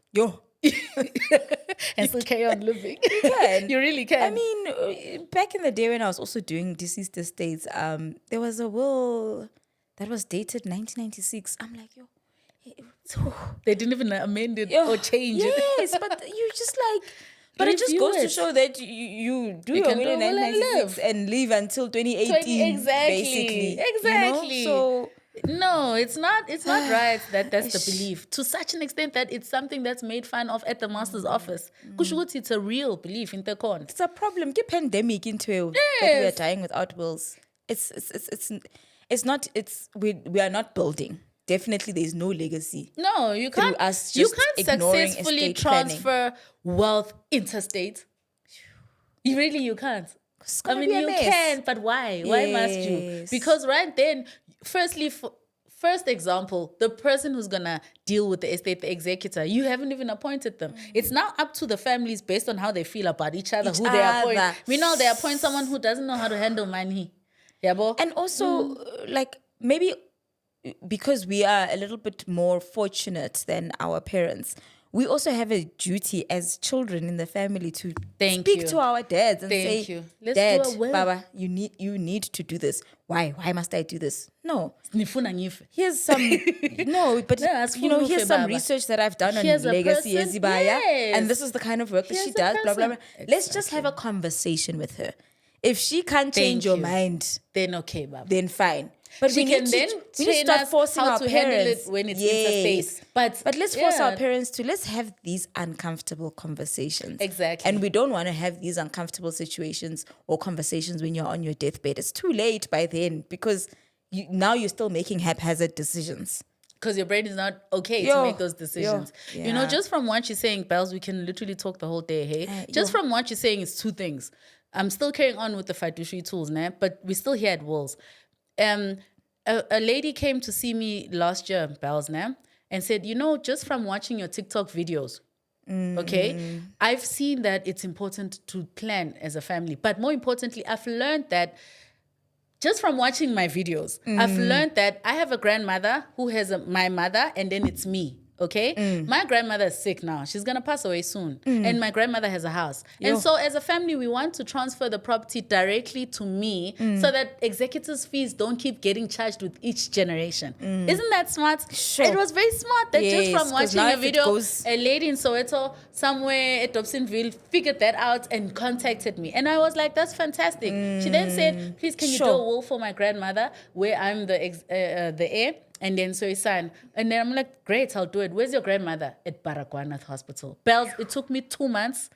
S2: And still carry on living.
S1: You can.
S2: You really can.
S1: I mean, back in the day when I was also doing deceased estates, there was a will that was dated 1996. I'm like,
S2: they didn't even amend it or change it.
S1: Yes, but you just like, but it just
S2: Review
S1: goes to
S2: it.
S1: show that you do
S2: You
S1: your
S2: can
S1: will
S2: do a
S1: in
S2: will and
S1: 1996 and live until 2018. Basically.
S2: Exactly.
S1: You know? So
S2: no, it's not right that that's the belief. To such an extent that it's something that's made fun of at the master's office. Kushukuthi it's a real belief in the con.
S1: it's a problem. Get pandemic into that we are dying without wills. We are not building. Definitely there's no legacy.
S2: No, you can't.
S1: Us
S2: You
S1: just
S2: can't
S1: ignoring
S2: successfully
S1: estate planning.
S2: transfer wealth interstate. You can't. I mean,
S1: be a
S2: you
S1: mess.
S2: can, but why? Why must you?
S1: Yes.
S2: Because right then, first example, the person who's gonna deal with the estate, the executor, you haven't even appointed them. It's now up to the families based on how they feel about each other, who they appoint. We know they appoint someone who doesn't know how to handle money. Yeah, bo?
S1: And also, like, maybe because we are a little bit more fortunate than our parents, we also have a duty as children in the family to speak to our dads and say,
S2: Let's
S1: Dad,
S2: do a will.
S1: Baba, you need to do this. Why must I do this? No.
S2: Nifuna ngife.
S1: Here's some here's some
S2: Baba.
S1: research that I've done on
S2: Here's a
S1: Legacy
S2: person,
S1: Yezibaya,
S2: yes.
S1: and this is the kind of work that
S2: Here's
S1: she
S2: a
S1: does, blah, blah, blah.
S2: person.
S1: Let's just have a conversation with her. If she can't change your mind,
S2: Then okay, Baba.
S1: then fine. But
S2: she can then
S1: we need to
S2: train
S1: start
S2: us
S1: forcing
S2: how
S1: our
S2: to
S1: parents.
S2: handle it when it's interstate.
S1: But let's force
S2: yeah.
S1: our parents to, let's have these uncomfortable conversations.
S2: Exactly.
S1: And we don't want to have these uncomfortable situations or conversations when you're on your deathbed. It's too late by then, because now you're still making haphazard decisions.
S2: Because your brain is not okay to make those decisions.
S1: Yeah.
S2: You know, just from what you're saying, Bells, we can literally talk the whole day, hey? Just from what you're saying, it's two things. I'm still carrying on with the fiduciary tools, nah? But we're still here at Wolves. A lady came to see me last year, Bells, nah? And said, you know, just from watching your TikTok videos, okay, I've seen that it's important to plan as a family. But more importantly, I've learned that just from watching my videos, I've learned that I have a grandmother who has my mother, and then it's me. Okay, my grandmother is sick now. She's gonna pass away soon, and my grandmother has a house. And so, as a family, we want to transfer the property directly to me, so that executors' fees don't keep getting charged with each generation. Isn't that smart?
S1: Sure.
S2: It was very smart that just from
S1: 'cause
S2: watching
S1: now
S2: a
S1: if it
S2: video,
S1: goes-
S2: a lady in Soweto somewhere at Dobsonville figured that out and contacted me, and I was like, "That's fantastic." She then said, "Please, can you do a will for my grandmother where I'm the heir?" And then so he signed. And then I'm like, great, I'll do it. Where's your grandmother? At Baragwanath Hospital. Bells, it took me 2 months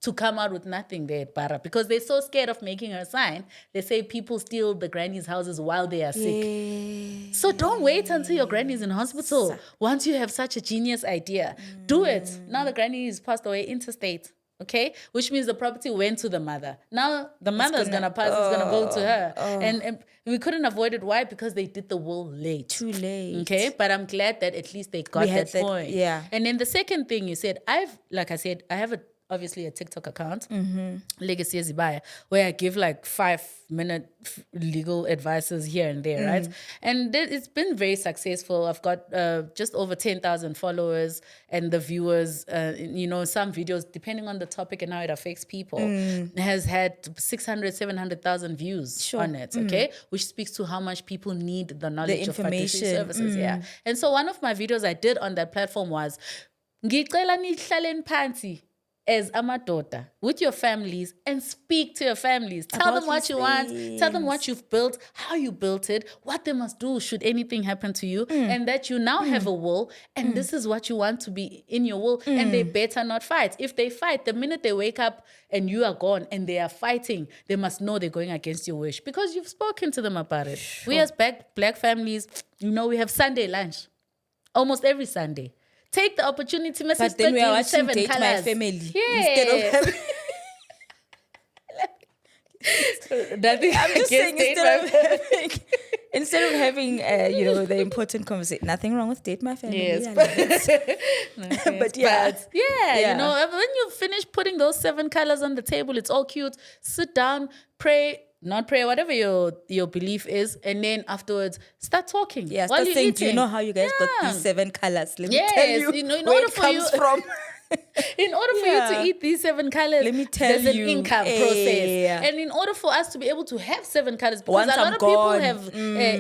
S2: to come out with nothing there at Bara, because they're so scared of making her sign. They say people steal the grannies' houses while they are sick. So don't wait until your granny's in hospital. Once you have such a genius idea, do it. Now the granny is passed away interstate. Okay, which means the property went to the mother. Now the mother's gonna pass, it's gonna go to her, and we couldn't avoid it. Why? Because they did the will late.
S1: Too late.
S2: Okay, but I'm glad that at least they got that point.
S1: Yeah.
S2: And then the second thing you said, I have obviously a TikTok account, Legacy Yezibaya, where I give like 5-minute legal advices here and there, right? And it's been very successful. I've got just over 10,000 followers, and the viewers, you know, some videos, depending on the topic and how it affects people, has had 600, 700,000 views on it, okay? Which speaks to how much people need the knowledge of fiduciary services, yeah. And so one of my videos I did on that platform was, ngicela nihlaleni phansi as amadoda with your families and speak to your families. Tell them what you want. Tell them what you've built, how you built it, what they must do should anything happen to you, and that you now have a will, and this is what you want to be in your will, and they better not fight. If they fight, the minute they wake up and you are gone and they are fighting, they must know they're going against your wish, because you've spoken to them about it. Sure. We as black families, you know, we have Sunday lunch almost every Sunday. Take the opportunity, Mrs.
S1: But then we are watching Date
S2: colors.
S1: My Family.
S2: Yeah.
S1: Instead of having...
S2: I'm
S1: just saying, instead of having, you know, the important conversation. Nothing wrong with Date My Family.
S2: Yes.
S1: But yeah.
S2: You know, when you finish putting those 7 colors on the table, it's all cute. Sit down, pray. Not pray, whatever your belief is, and then afterwards start talking.
S1: Yeah, start saying, do you know how you guys got these 7 colors? Let me tell you,
S2: know, in
S1: where
S2: order
S1: it
S2: for
S1: comes
S2: you,
S1: from.
S2: In order for you to eat these 7 colors,
S1: let me tell
S2: there's
S1: you,
S2: an income process. And in order for us to be able to have 7 colors, because
S1: once
S2: a lot
S1: I'm
S2: of
S1: gone,
S2: people have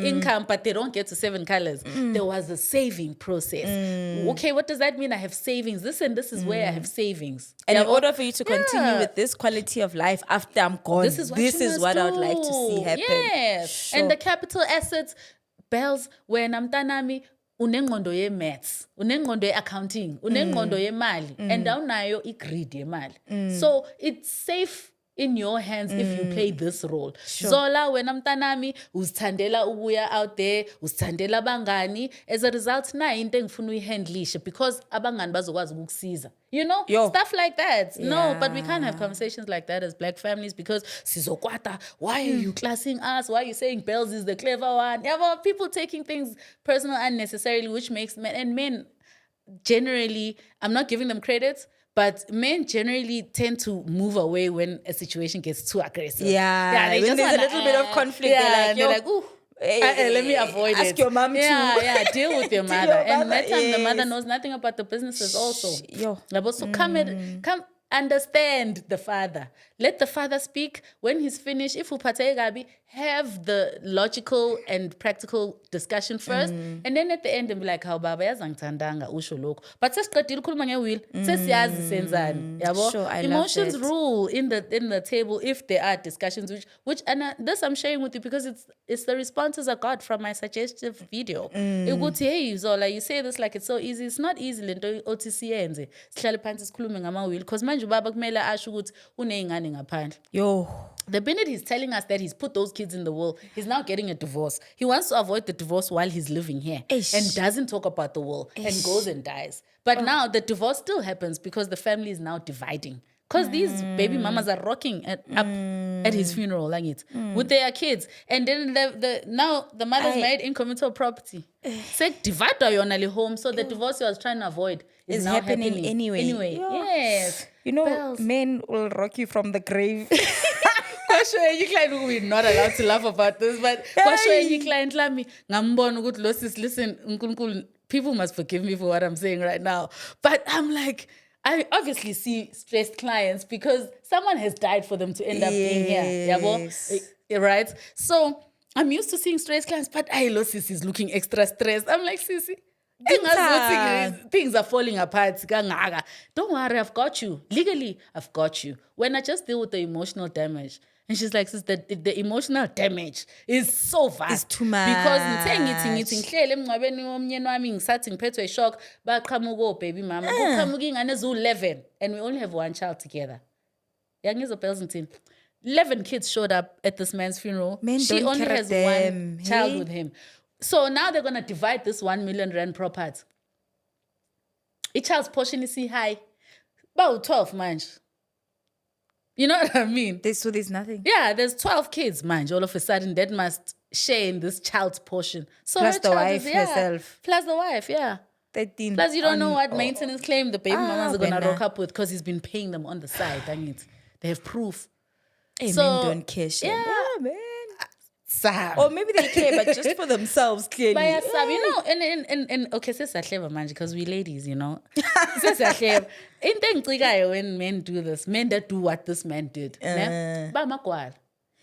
S2: income, but they don't get to 7 colors. There was a saving process. Okay, what does that mean? I have savings. This and this is where I have savings.
S1: And in order for you to continue with this quality of life after I'm gone, this is what I would like to see happen.
S2: Yes. Sure. And the capital assets, Bells, when I'm tanami, unengqondo ye maths, unengqondo ye accounting, unengqondo ye mali, and awunayo i-greed ye mali. So it's safe in your hands if you play this role. Sure. Zola, when I'm tanami, uzithandela ubuya out there, uzithandela bangani. As a result, na into engifuna uyihandlishe because abangani bazokwazi ukukusiza. You know, stuff like that. Yeah. No, but we can't have conversations like that as black families because sizokwata, why are you classing us? Why are you saying Bells is the clever one? Yeah, well, people taking things personal unnecessarily, which makes men generally, I'm not giving them credit, but men generally tend to move away when a situation gets too aggressive.
S1: Yeah, when there's a little bit of conflict, they're like, ooh,
S2: let me avoid it.
S1: Ask your mom too.
S2: Yeah, deal with your mother. And that time the mother knows nothing about the businesses also. So come understand the father. Let the father speak. When he's finished, if uphathe kabi, have the logical and practical discussion first, and then at the end, be like, how baba yazangithandanga usho lokho. But sesiqedile ukukhuluma nge-will, sesiyazi senzani. Yabo?
S1: Sure, I love
S2: Emotions
S1: that.
S2: rule in the table if there are discussions, which this I'm sharing with you because it's the responses I got from my suggestive video. Ukuthi, hey Zola, you say this like it's so easy. It's not easy lento othi siyenze. Sihlale phansi sikhulume ngama-will because manje ubaba kumele asho ukuthi uneyingane ngaphandle.
S1: Yo.
S2: The minute he's telling us that he's put those kids in the will, he's now getting a divorce. He wants to avoid the divorce while he's living here and doesn't talk about the will and goes and dies. But now the divorce still happens because the family is now dividing. Because these baby mamas are rocking up at his funeral, like it, with their kids. And then now the mother's made incommensurable property. Say divide your home, so the divorce you was trying to avoid is now happening anyway.
S1: Yeah.
S2: Yes.
S1: You know,
S2: Bells.
S1: men will rock you from the grave.
S2: We're not allowed to laugh about this, but listen, people must forgive me for what I'm saying right now. But I'm like, I obviously see stressed clients because someone has died for them to end up being here. Yabo? Right? So I'm used to seeing stressed clients, but Sisi is looking extra stressed. I'm like, Sisi, things are falling apart. Don't worry, I've got you. Legally, I've got you. When I just deal with the emotional damage. And she's like, sis, the emotional damage is so vast.
S1: It's too much.
S2: Because ngihlele emngcwabeni womnyeni wami ngisathi ngiphethwe shock baqhamuka baby mama kuqhamuka ingane ezu-11 and we only have one child together. Yangizwa bells ngithini. 11 kids showed up at this man's funeral.
S1: Men
S2: she
S1: don't
S2: only
S1: care
S2: has
S1: them.
S2: one child with him. So now they're going to divide this 1 million rand property. Each child's portion is high. About 12 manje. You know what I mean?
S1: So there's nothing.
S2: Yeah, there's 12 kids, man. All of a sudden, that must share in this child's portion. So
S1: Plus
S2: her
S1: the
S2: child
S1: wife herself.
S2: Plus the wife, yeah.
S1: 13.
S2: Plus you don't know what maintenance claim the baby mamas are going to
S1: Bena.
S2: rock up with because he's been paying them on the side. Dang it. They have proof.
S1: Hey,
S2: So,
S1: men don't care. Shit.
S2: yeah.
S1: Man.
S2: Sam.
S1: Or maybe they care, but just for themselves, clearly.
S2: But you know, and okay, sesiyahlela manje because we ladies, you know. Sesiyahlela. Into engicikayo when men do this, men that do what this man did, ne? Bamagwala.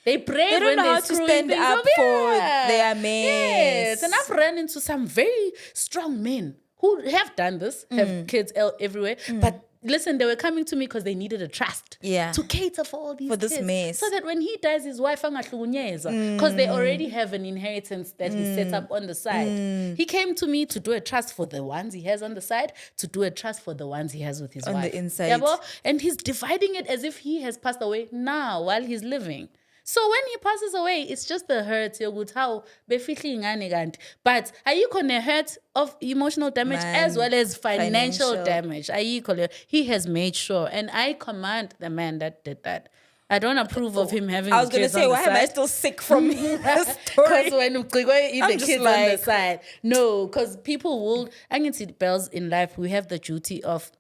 S2: They brave
S1: They don't
S2: when
S1: know
S2: they
S1: how to
S2: screwing
S1: stand
S2: things
S1: up
S2: up.
S1: for
S2: Yeah.
S1: their mess.
S2: Yes, and I've run into some very strong men who have done this, have kids everywhere, but listen, they were coming to me because they needed a trust to cater for all these
S1: For this
S2: kids.
S1: mess.
S2: So that when he dies, his wife because they already have an inheritance that he set up on the side. He came to me to do a trust for the ones he has on the side, to do a trust for the ones he has with his wife.
S1: On the inside.
S2: Yabo? And he's dividing it as if he has passed away now while he's living. So when he passes away, it's just the hurt. How but ayikho ne hurt of emotional damage as well as financial damage. Ayikho. He has made sure, and I commend the man that did that. I don't approve of him having.
S1: I was going to say, why am I still sick from this story?
S2: Because when Mqigwe eat the kids on the side, no, because people will. I can see the bells in life. We have the duty of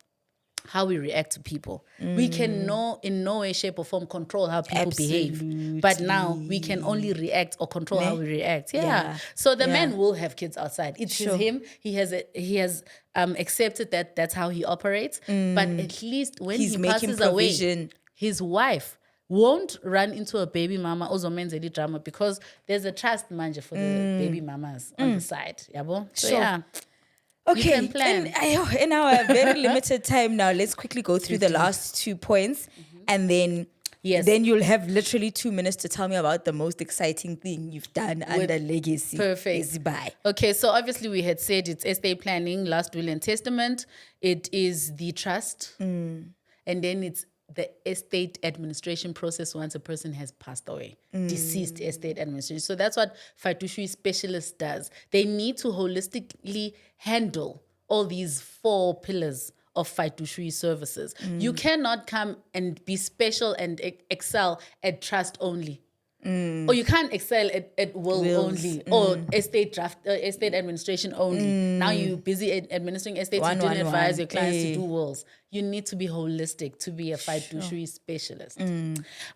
S2: how we react to people. We can in no way, shape, or form control how people behave. But now we can only react or control how we react. Yeah. So the man will have kids outside. It's him. He has accepted that that's how he operates. But at least when he passes away, his wife won't run into a baby mama ozomenzeli drama because there's a trust manager for the baby mamas on the side. Yabo? So yeah.
S1: Okay,
S2: you can plan.
S1: In our very limited time now, let's quickly go through the last 2 points, and then you'll have literally 2 minutes to tell me about the most exciting thing you've done under Legacy Yezibaya.
S2: Okay, so obviously we had said it's estate planning, last will and testament. It is the trust, and then it's the estate administration process once a person has passed away, deceased estate administration. So that's what fiduciary specialist does. They need to holistically handle all these 4 pillars of fiduciary services. You cannot come and be special and excel at trust only. Or you can't excel at will only or estate administration only. Now you're busy administering estates, you didn't advise your clients to do wills. You need to be holistic to be a fiduciary specialist.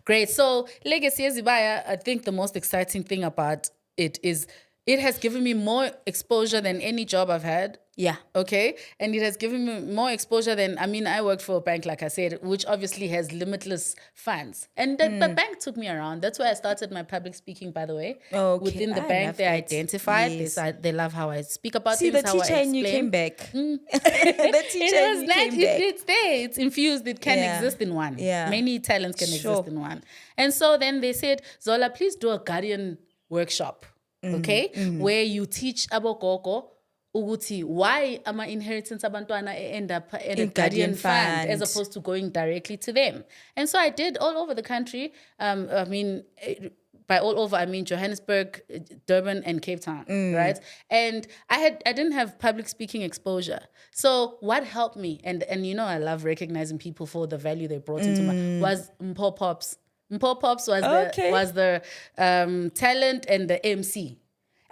S2: Great. So Legacy Yezibaya, I think the most exciting thing about it is it has given me more exposure than any job I've had.
S1: Yeah.
S2: Okay. And it has given me more exposure than, I worked for a bank, like I said, which obviously has limitless funds. And the bank took me around. That's where I started my public speaking, by the way.
S1: Okay.
S2: Within the
S1: I
S2: bank,
S1: love
S2: they
S1: that.
S2: identified.
S1: Yes.
S2: They love how I speak about
S1: See,
S2: things,
S1: the
S2: how I
S1: teacher in you
S2: explain.
S1: came back. The teacher
S2: It
S1: in
S2: was
S1: you
S2: that
S1: came back.
S2: it's there. It's infused. It can
S1: Yeah.
S2: exist in one.
S1: Yeah.
S2: Many talents can
S1: Sure.
S2: exist in one. And so then they said, Zola, please do a guardian workshop. Okay? Where you teach abogogo ukuthi why ama inheritance abantwana end up at a guardian fund as opposed to going directly to them. And so I did all over the country. By all over, I mean Johannesburg, Durban, and Cape Town, right? And I didn't have public speaking exposure. So what helped me, and I love recognizing people for the value they brought into was Mpo Pops. Mpo Pops was the talent and the MC.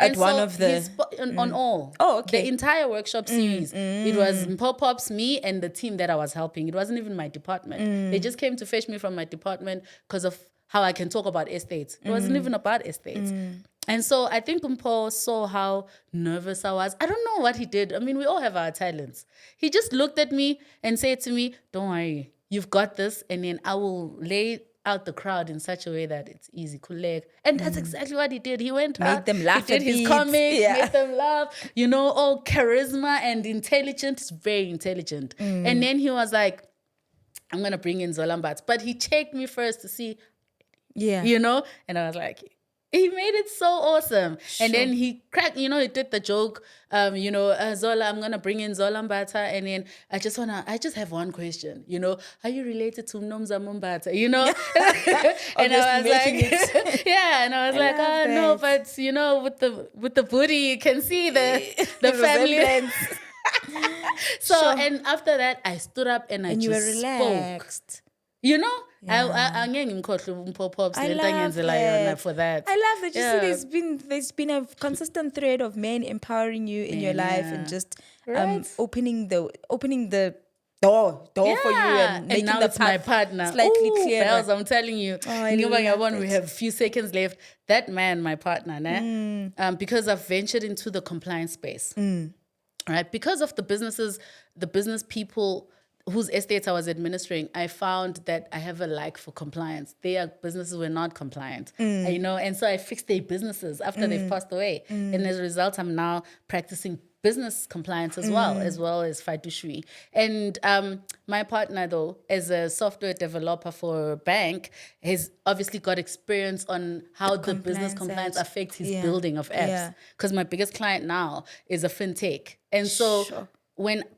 S1: At one of the...
S2: on all.
S1: Oh, okay.
S2: The entire workshop series. It was Mpo Pops, me, and the team that I was helping. It wasn't even my department. They just came to fetch me from my department because of how I can talk about estates. It wasn't even about estates. And so I think Mpo saw how nervous I was. I don't know what he did. I mean, we all have our talents. He just looked at me and said to me, don't worry, you've got this. And then I will lay out the crowd in such a way that it's easy. And that's exactly what he did. He went
S1: Made them laugh.
S2: He did his comics, made them laugh. All charisma and intelligent. He's very intelligent. And then he was like, I'm going to bring in Zola Mbatha. But he checked me first to see, and I was like, he made it so awesome. Sure. And then he cracked, he did the joke, Zola, I'm going to bring in Zola Mbatha. And then I just have one question, are you related to Nomza Mbatha? And I was like, and I was no, but, with the booty, you can see the family. So, and after that, I stood up and I
S1: you
S2: just
S1: were relaxed.
S2: spoke. I love for that.
S1: I love that. You see, there's been a consistent thread of men empowering you in your life and just opening the door for you and making
S2: now
S1: the
S2: it's my partner
S1: slightly clearer.
S2: Bells, I'm telling you. We have a few seconds left. That man, my partner, because I've ventured into the compliance space. Right? Because of the business people whose estates I was administering, I found that I have a like for compliance. Their businesses were not compliant, and so I fixed their businesses after they've passed away. And as a result, I'm now practicing business compliance as well as fiduciary. And my partner, though, as a software developer for a bank, has obviously got experience on how the business compliance affects his building of apps. Because my biggest client now is a fintech. And so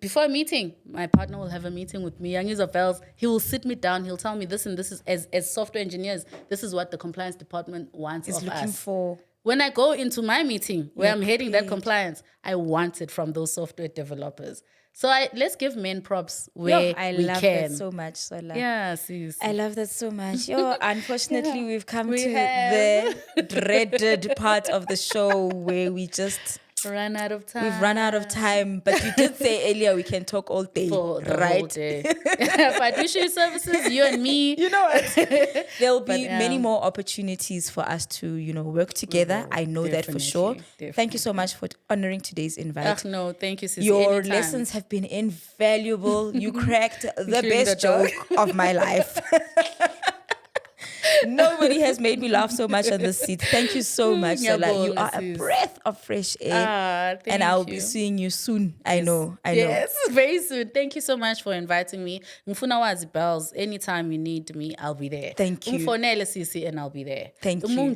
S2: before a meeting, my partner will have a meeting with me, young user Bells, he will sit me down, he'll tell me this and this is, as software engineers, this is what the compliance department wants of us. Is looking for. When I go into my meeting where I'm heading that compliance, I want it from those software developers. So let's give men props where we can.
S1: I love that so much, Zola.
S2: Yeah, sis.
S1: I love that so much. Unfortunately, we've come to the dreaded part of the show where we just...
S2: run out of time.
S1: We've run out of time, but you did say earlier we can talk all day,
S2: for the whole day. Fiduciary services, you and me.
S1: You know what? There'll be many more opportunities for us to, work together. I know that for sure. Definitely. Thank you so much for honoring today's invite.
S2: No, thank you, sis.
S1: Your lessons have been invaluable. You cracked the best joke of my life. Nobody has made me laugh so much on this seat. Thank you so much, Zola. You are a breath of fresh air. And I'll be seeing you soon. I know.
S2: Yes, very soon. Thank you so much for inviting me. Mfuna Bells, anytime you need me, I'll be there.
S1: Thank you.
S2: Mfonele Sisi and I'll be there.
S1: Thank you.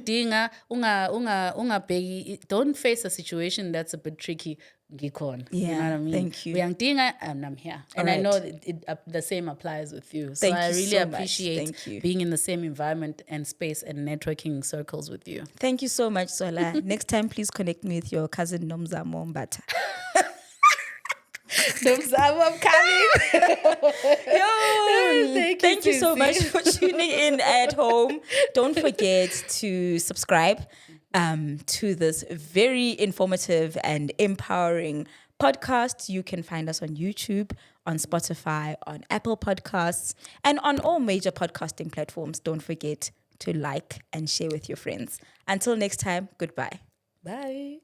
S2: Don't face a situation that's a bit tricky. You know what I mean?
S1: Thank you.
S2: And I'm here. And I know that the same applies with you. So I really appreciate being in the same environment and space and networking circles with you.
S1: Thank you so much, Zola. Next time, please connect me with your cousin Nomza Mbatha. Nomza, I'm coming. Thank you so much for tuning in at home. Don't forget to subscribe to this very informative and empowering podcast. You can find us on YouTube, on Spotify, on Apple Podcasts, and on all major podcasting platforms. Don't forget to like and share with your friends. Until next time, goodbye.
S2: Bye.